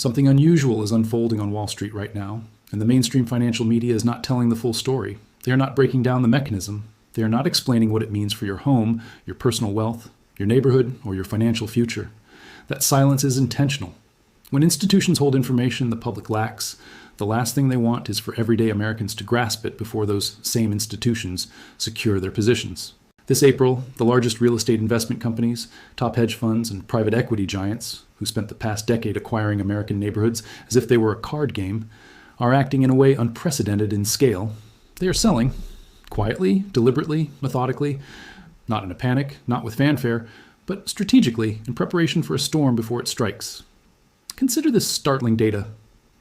Something unusual is unfolding on Wall Street right now, and the mainstream financial media is not telling the full story. They are not breaking down the mechanism. They are not explaining what it means for your home, your personal wealth, your neighborhood, or your financial future. That silence is intentional. When institutions hold information the public lacks, the last thing they want is for everyday Americans to grasp it before those same institutions secure their positions. This April, the largest real estate investment companies, top hedge funds, and private equity giants, who spent the past decade acquiring American neighborhoods as if they were a card game, are acting in a way unprecedented in scale. They are selling, quietly, deliberately, methodically, not in a panic, not with fanfare, but strategically in preparation for a storm before it strikes. Consider this startling data.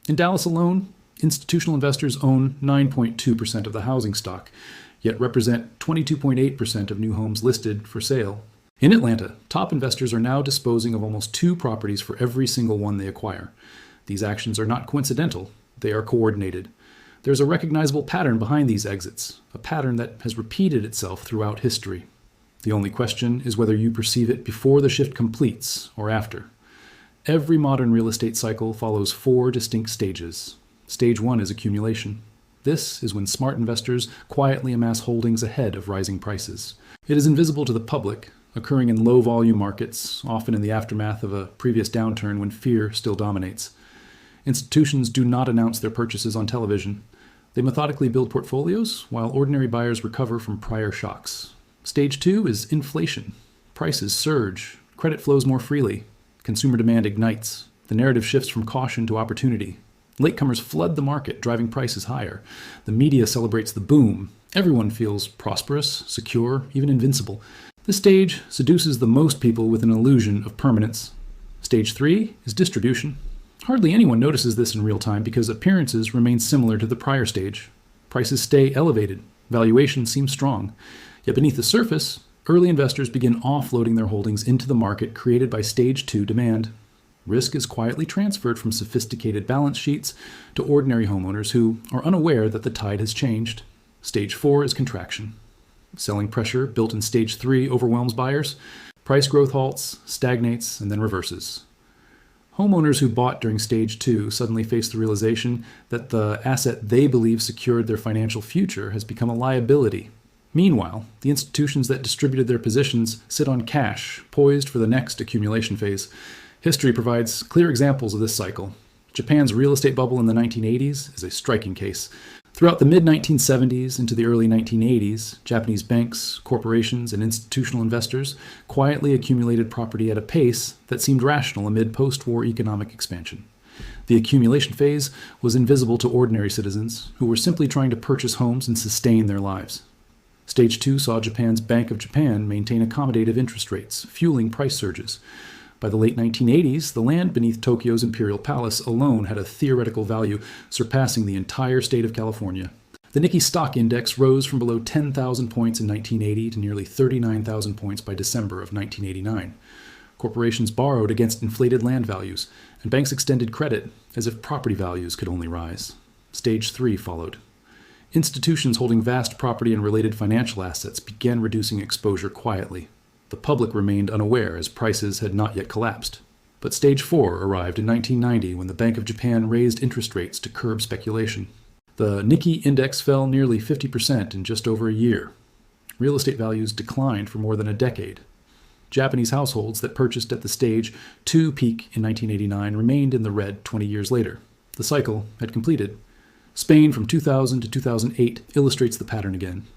In Dallas alone, institutional investors own 9.2% of the housing stock, yet represent 22.8% of new homes listed for sale. In Atlanta, top investors are now disposing of almost 2 properties for every single one they acquire. These actions are not coincidental, they are coordinated. There's a recognizable pattern behind these exits, a pattern that has repeated itself throughout history. The only question is whether you perceive it before the shift completes or after. Every modern real estate cycle follows 4 distinct stages. Stage 1 is accumulation. This is when smart investors quietly amass holdings ahead of rising prices. It is invisible to the public, occurring in low-volume markets, often in the aftermath of a previous downturn when fear still dominates. Institutions do not announce their purchases on television. They methodically build portfolios while ordinary buyers recover from prior shocks. Stage 2 is inflation. Prices surge, credit flows more freely, consumer demand ignites, the narrative shifts from caution to opportunity. Latecomers flood the market, driving prices higher. The media celebrates the boom. Everyone feels prosperous, secure, even invincible. This stage seduces the most people with an illusion of permanence. Stage 3 is distribution. Hardly anyone notices this in real time because appearances remain similar to the prior stage. Prices stay elevated. Valuations seem strong. Yet beneath the surface, early investors begin offloading their holdings into the market created by Stage 2 demand. Risk is quietly transferred from sophisticated balance sheets to ordinary homeowners who are unaware that the tide has changed. Stage 4 is contraction. Selling pressure built in Stage 3 overwhelms buyers. Price growth halts, stagnates, and then reverses. Homeowners who bought during Stage 2 suddenly face the realization that the asset they believe secured their financial future has become a liability. Meanwhile, the institutions that distributed their positions sit on cash, poised for the next accumulation phase. History provides clear examples of this cycle. Japan's real estate bubble in the 1980s is a striking case. Throughout the mid-1970s into the early 1980s, Japanese banks, corporations, and institutional investors quietly accumulated property at a pace that seemed rational amid post-war economic expansion. The accumulation phase was invisible to ordinary citizens who were simply trying to purchase homes and sustain their lives. Stage 2 saw Japan's Bank of Japan maintain accommodative interest rates, fueling price surges. By the late 1980s, the land beneath Tokyo's Imperial Palace alone had a theoretical value surpassing the entire state of California. The Nikkei stock index rose from below 10,000 points in 1980 to nearly 39,000 points by December of 1989. Corporations borrowed against inflated land values, and banks extended credit as if property values could only rise. Stage 3 followed. Institutions holding vast property and related financial assets began reducing exposure quietly. The public remained unaware as prices had not yet collapsed. But Stage 4 arrived in 1990 when the Bank of Japan raised interest rates to curb speculation. The Nikkei index fell nearly 50% in just over a year. Real estate values declined for more than a decade. Japanese households that purchased at the Stage 2 peak in 1989 remained in the red 20 years later. The cycle had completed. Spain from 2000 to 2008 illustrates the pattern again.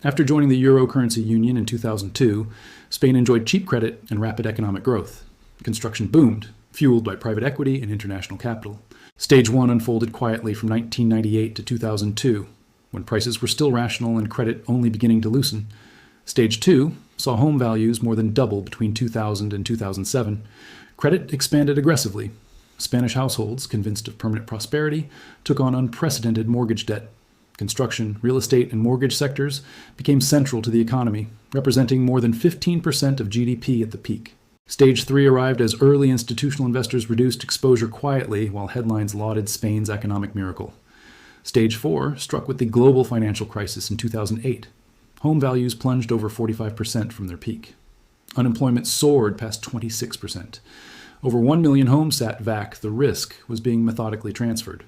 After joining the Euro currency union in 2002, Spain enjoyed cheap credit and rapid economic growth. Construction boomed, fueled by private equity and international capital. Stage 1 unfolded quietly from 1998 to 2002, when prices were still rational and credit only beginning to loosen. Stage 2 saw home values more than double between 2000 and 2007. Credit expanded aggressively. Spanish households, convinced of permanent prosperity, took on unprecedented mortgage debt. Construction, real estate, and mortgage sectors became central to the economy, representing more than 15% of GDP at the peak. Stage 3 arrived as early institutional investors reduced exposure quietly while headlines lauded Spain's economic miracle. Stage 4 struck with the global financial crisis in 2008. Home values plunged over 45% from their peak. Unemployment soared past 26%. Over 1 million homes sat vac. The risk was being methodically transferred.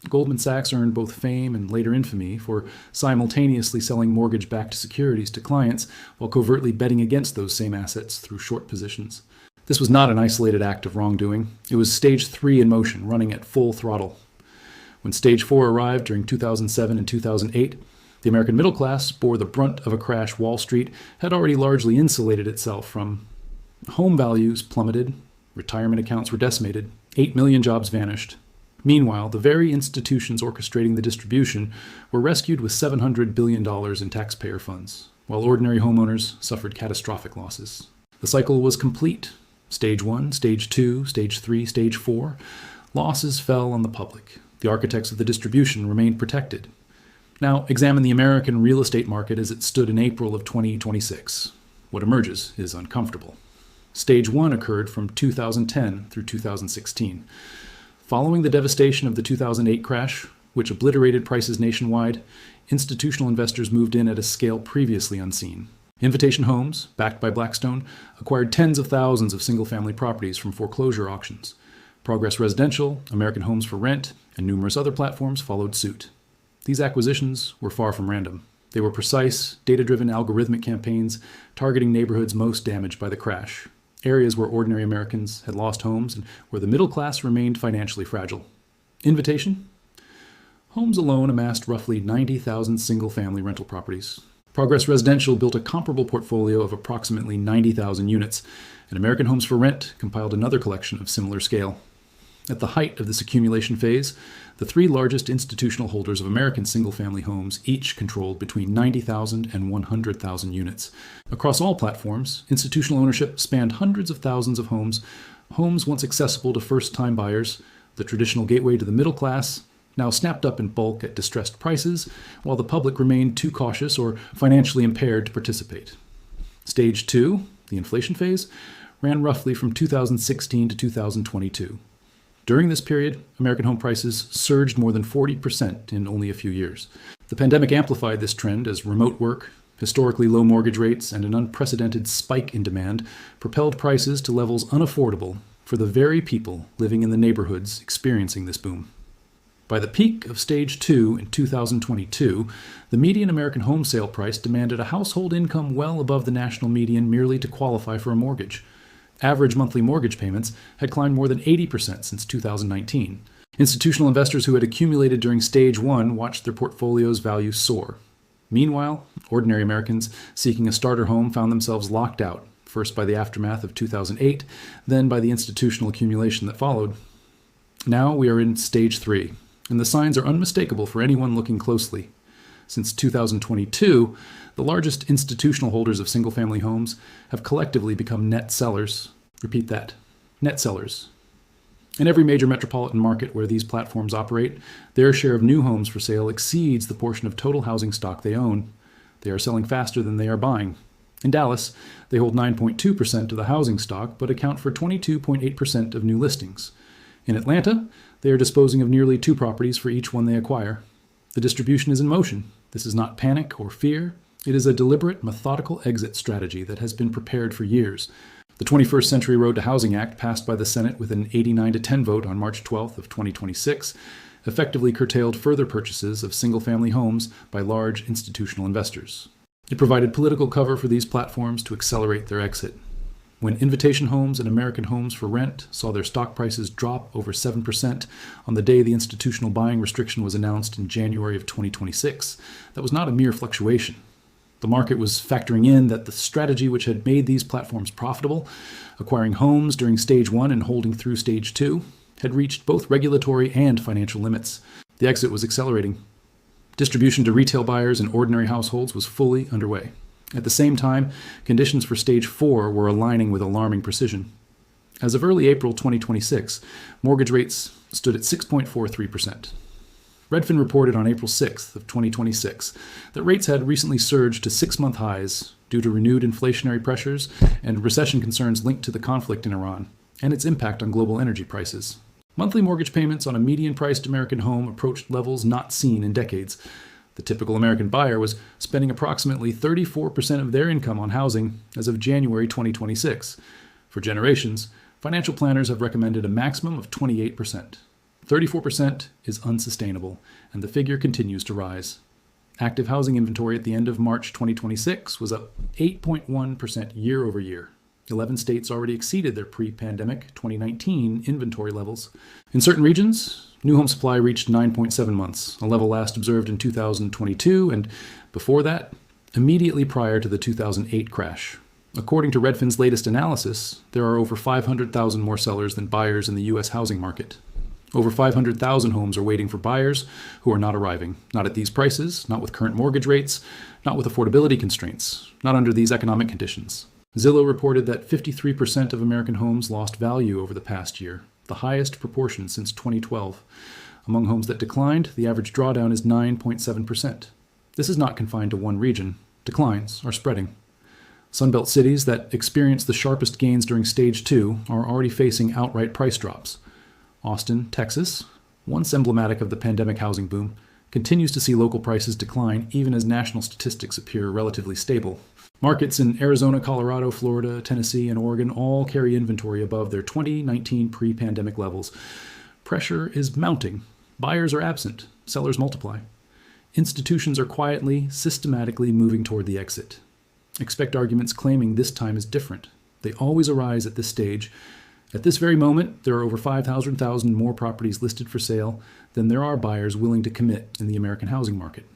Goldman Sachs earned both fame and later infamy for simultaneously selling mortgage-backed securities to clients while covertly betting against those same assets through short positions. This was not an isolated act of wrongdoing. It was stage 3 in motion, running at full throttle. When stage 4 arrived during 2007 and 2008, the American middle class bore the brunt of a crash Wall Street had already largely insulated itself from. Home values plummeted, retirement accounts were decimated, 8 million jobs vanished. Meanwhile, the very institutions orchestrating the distribution were rescued with $700 billion in taxpayer funds, while ordinary homeowners suffered catastrophic losses. The cycle was complete. Stage 1, Stage 2, Stage 3, Stage 4. Losses fell on the public. The architects of the distribution remained protected. Now, examine the American real estate market as it stood in April of 2026. What emerges is uncomfortable. Stage 1 occurred from 2010 through 2016. Following the devastation of the 2008 crash, which obliterated prices nationwide, institutional investors moved in at a scale previously unseen. Invitation Homes, backed by Blackstone, acquired tens of thousands of single-family properties from foreclosure auctions. Progress Residential, American Homes for Rent, and numerous other platforms followed suit. These acquisitions were far from random. They were precise, data-driven algorithmic campaigns targeting neighborhoods most damaged by the crash, areas where ordinary Americans had lost homes and where the middle class remained financially fragile. Invitation? Homes alone amassed roughly 90,000 single-family rental properties. Progress Residential built a comparable portfolio of approximately 90,000 units, and American Homes for Rent compiled another collection of similar scale. At the height of this accumulation phase, the 3 largest institutional holders of American single-family homes each controlled between 90,000 and 100,000 units. Across all platforms, institutional ownership spanned hundreds of thousands of homes once accessible to first-time buyers, the traditional gateway to the middle class, now snapped up in bulk at distressed prices, while the public remained too cautious or financially impaired to participate. Stage 2, the inflation phase, ran roughly from 2016 to 2022. During this period, American home prices surged more than 40% in only a few years. The pandemic amplified this trend as remote work, historically low mortgage rates, and an unprecedented spike in demand propelled prices to levels unaffordable for the very people living in the neighborhoods experiencing this boom. By the peak of Stage 2 in 2022, the median American home sale price demanded a household income well above the national median merely to qualify for a mortgage. Average monthly mortgage payments had climbed more than 80% since 2019. Institutional investors who had accumulated during Stage 1 watched their portfolios' value soar. Meanwhile, ordinary Americans seeking a starter home found themselves locked out, first by the aftermath of 2008, then by the institutional accumulation that followed. Now we are in Stage 3. And the signs are unmistakable for anyone looking closely. Since 2022, the largest institutional holders of single-family homes have collectively become net sellers. Repeat that, net sellers. In every major metropolitan market where these platforms operate, their share of new homes for sale exceeds the portion of total housing stock they own. They are selling faster than they are buying. In Dallas, they hold 9.2% of the housing stock, but account for 22.8% of new listings. In Atlanta, they are disposing of nearly 2 properties for each one they acquire. The distribution is in motion. This is not panic or fear. It is a deliberate, methodical exit strategy that has been prepared for years. The 21st Century Road to Housing Act, passed by the Senate with an 89-10 vote on March 12th of 2026, effectively curtailed further purchases of single-family homes by large institutional investors. It provided political cover for these platforms to accelerate their exit. When Invitation Homes and American Homes for Rent saw their stock prices drop over 7% on the day the institutional buying restriction was announced in January of 2026, that was not a mere fluctuation. The market was factoring in that the strategy which had made these platforms profitable, acquiring homes during Stage 1 and holding through Stage 2, had reached both regulatory and financial limits. The exit was accelerating. Distribution to retail buyers and ordinary households was fully underway. At the same time, conditions for Stage 4 were aligning with alarming precision. As of early April 2026, mortgage rates stood at 6.43%. Redfin reported on April 6th of 2026 that rates had recently surged to 6-month highs due to renewed inflationary pressures and recession concerns linked to the conflict in Iran and its impact on global energy prices. Monthly mortgage payments on a median-priced American home approached levels not seen in decades. The typical American buyer was spending approximately 34% of their income on housing as of January 2026. For generations, Financial planners have recommended a maximum of 28%. 34% is unsustainable, and the figure continues to rise. Active housing inventory at the end of March 2026 was up 8.1% year over year. 11 states already exceeded their pre-pandemic 2019 inventory levels. In certain regions, new home supply reached 9.7 months, a level last observed in 2022, and before that, immediately prior to the 2008 crash. According to Redfin's latest analysis, there are over 500,000 more sellers than buyers in the U.S. housing market. Over 500,000 homes are waiting for buyers who are not arriving, not at these prices, not with current mortgage rates, not with affordability constraints, not under these economic conditions. Zillow reported that 53% of American homes lost value over the past year, the highest proportion since 2012. Among homes that declined, the average drawdown is 9.7%. This is not confined to one region. Declines are spreading. Sunbelt cities that experienced the sharpest gains during Stage 2 are already facing outright price drops. Austin, Texas, once emblematic of the pandemic housing boom, continues to see local prices decline even as national statistics appear relatively stable. Markets in Arizona, Colorado, Florida, Tennessee, and Oregon all carry inventory above their 2019 pre-pandemic levels. Pressure is mounting. Buyers are absent. Sellers multiply. Institutions are quietly, systematically moving toward the exit. Expect arguments claiming this time is different. They always arise at this stage. At this very moment, there are over 500,000 more properties listed for sale than there are buyers willing to commit in the American housing market.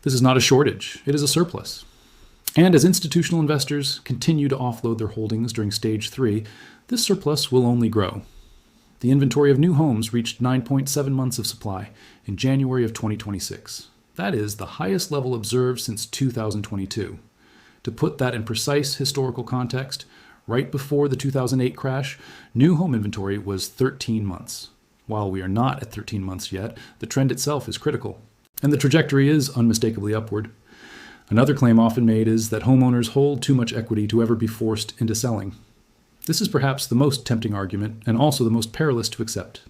This is not a shortage, it is a surplus. And as institutional investors continue to offload their holdings during Stage 3, this surplus will only grow. The inventory of new homes reached 9.7 months of supply in January of 2026. That is the highest level observed since 2022. To put that in precise historical context, right before the 2008 crash, new home inventory was 13 months. While we are not at 13 months yet, the trend itself is critical, and the trajectory is unmistakably upward. Another claim often made is that homeowners hold too much equity to ever be forced into selling. This is perhaps the most tempting argument, and also the most perilous to accept.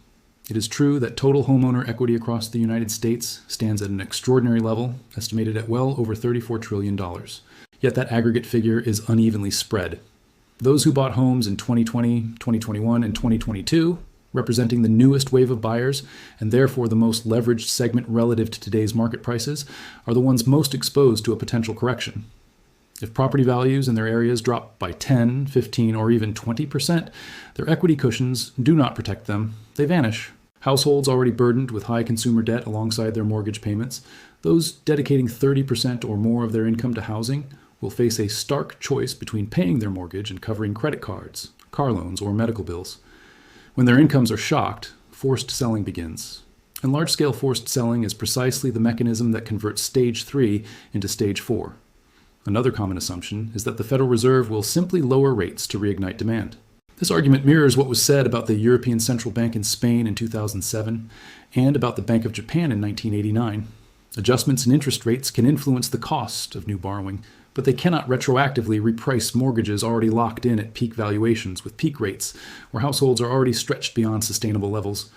It is true that total homeowner equity across the United States stands at an extraordinary level, estimated at well over $34 trillion. Yet that aggregate figure is unevenly spread. Those who bought homes in 2020, 2021, and 2022, representing the newest wave of buyers, and therefore the most leveraged segment relative to today's market prices, are the ones most exposed to a potential correction. If property values in their areas drop by 10, 15, or even 20%, their equity cushions do not protect them. They vanish. Households already burdened with high consumer debt alongside their mortgage payments, those dedicating 30% or more of their income to housing, will face a stark choice between paying their mortgage and covering credit cards, car loans, or medical bills. When their incomes are shocked, forced selling begins. And large-scale forced selling is precisely the mechanism that converts Stage 3 into Stage 4. Another common assumption is that the Federal Reserve will simply lower rates to reignite demand. This argument mirrors what was said about the European Central Bank in Spain in 2007 and about the Bank of Japan in 1989. Adjustments in interest rates can influence the cost of new borrowing, but they cannot retroactively reprice mortgages already locked in at peak valuations with peak rates, where households are already stretched beyond sustainable levels.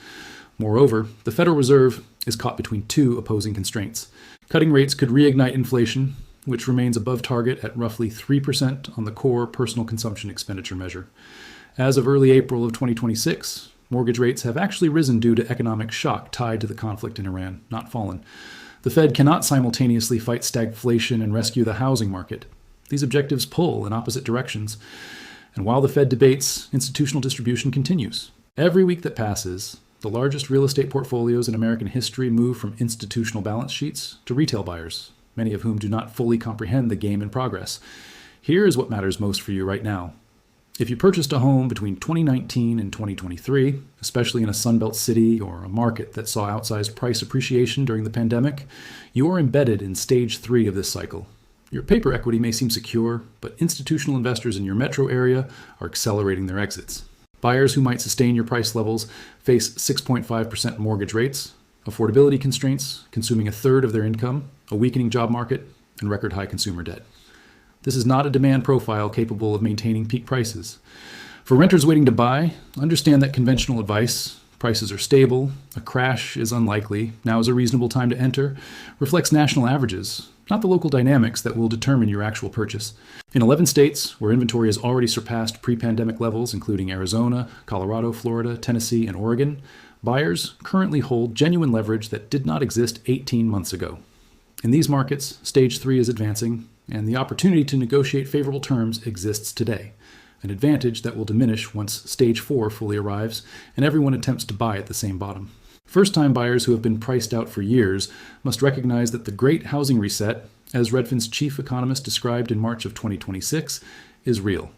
Moreover, the Federal Reserve is caught between two opposing constraints. Cutting rates could reignite inflation, which remains above target at roughly 3% on the core personal consumption expenditure measure. As of early April of 2026, mortgage rates have actually risen due to economic shock tied to the conflict in Iran, not fallen. The Fed cannot simultaneously fight stagflation and rescue the housing market. These objectives pull in opposite directions. And while the Fed debates, institutional distribution continues. Every week that passes, the largest real estate portfolios in American history move from institutional balance sheets to retail buyers, many of whom do not fully comprehend the game in progress. Here is what matters most for you right now. If you purchased a home between 2019 and 2023, especially in a Sunbelt city or a market that saw outsized price appreciation during the pandemic, you are embedded in Stage 3 of this cycle. Your paper equity may seem secure, but institutional investors in your metro area are accelerating their exits. Buyers who might sustain your price levels face 6.5% mortgage rates, affordability constraints consuming a third of their income, a weakening job market, and record high consumer debt. This is not a demand profile capable of maintaining peak prices. For renters waiting to buy, understand that conventional advice, prices are stable, a crash is unlikely, now is a reasonable time to enter, reflects national averages not the local dynamics that will determine your actual purchase. In 11 states, where inventory has already surpassed pre-pandemic levels, including Arizona, Colorado, Florida, Tennessee, and Oregon, buyers currently hold genuine leverage that did not exist 18 months ago. In these markets, Stage 3 is advancing, and the opportunity to negotiate favorable terms exists today, an advantage that will diminish once Stage 4 fully arrives and everyone attempts to buy at the same bottom. First-time buyers who have been priced out for years must recognize that the Great Housing Reset, as Redfin's chief economist described in March of 2026, is real.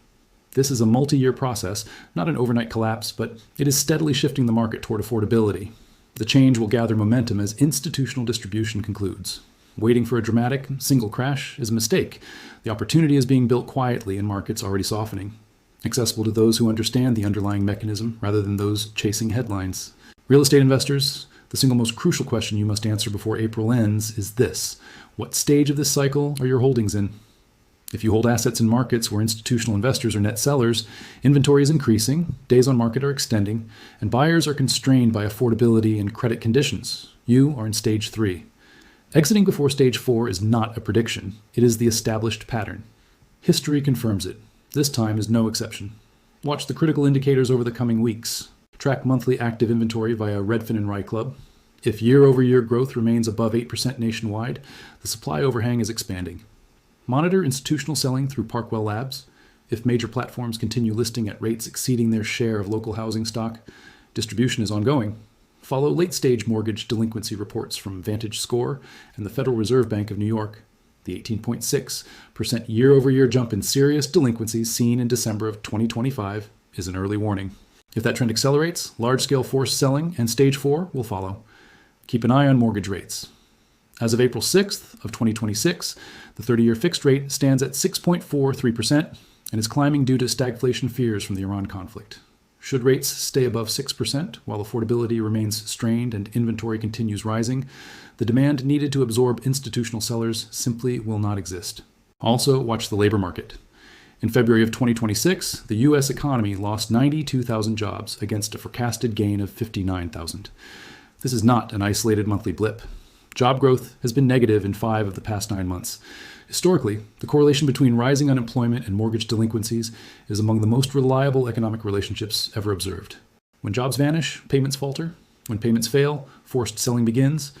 This is a multi-year process, not an overnight collapse, but it is steadily shifting the market toward affordability. The change will gather momentum as institutional distribution concludes. Waiting for a dramatic, single crash is a mistake. The opportunity is being built quietly in markets already softening, accessible to those who understand the underlying mechanism rather than those chasing headlines. Real estate investors, the single most crucial question you must answer before April ends is this: what stage of this cycle are your holdings in? If you hold assets in markets where institutional investors are net sellers, inventory is increasing, days on market are extending, and buyers are constrained by affordability and credit conditions, you are in Stage 3. Exiting before Stage 4 is not a prediction. It is the established pattern. History confirms it. This time is no exception. Watch the critical indicators over the coming weeks. Track monthly active inventory via Redfin and Rye Club. If year-over-year growth remains above 8% nationwide, the supply overhang is expanding. Monitor institutional selling through Parkwell Labs. If major platforms continue listing at rates exceeding their share of local housing stock, distribution is ongoing. Follow late-stage mortgage delinquency reports from Vantage Score and the Federal Reserve Bank of New York. The 18.6% year-over-year jump in serious delinquencies seen in December of 2025 is an early warning. If that trend accelerates, large-scale forced selling and Stage 4 will follow. Keep an eye on mortgage rates. As of April 6th of 2026, the 30-year fixed rate stands at 6.43% and is climbing due to stagflation fears from the Iran conflict. Should rates stay above 6% while affordability remains strained and inventory continues rising, the demand needed to absorb institutional sellers simply will not exist. Also, watch the labor market. In February of 2026, the U.S. economy lost 92,000 jobs against a forecasted gain of 59,000. This is not an isolated monthly blip. Job growth has been negative in 5 of the past 9 months. Historically, the correlation between rising unemployment and mortgage delinquencies is among the most reliable economic relationships ever observed. When jobs vanish, payments falter. When payments fail, forced selling begins.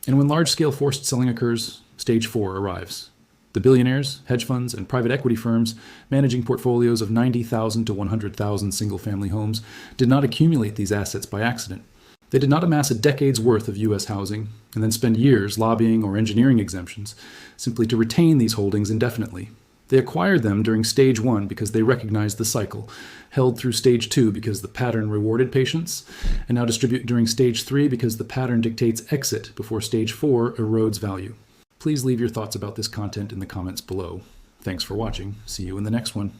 And when large-scale forced selling occurs, Stage 4 arrives. The billionaires, hedge funds, and private equity firms managing portfolios of 90,000 to 100,000 single-family homes did not accumulate these assets by accident. They did not amass a decade's worth of U.S. housing and then spend years lobbying or engineering exemptions simply to retain these holdings indefinitely. They acquired them during Stage 1 because they recognized the cycle, held through Stage 2 because the pattern rewarded patience, and now distribute during Stage 3 because the pattern dictates exit before Stage 4 erodes value. Please leave your thoughts about this content in the comments below. Thanks for watching. See you in the next one.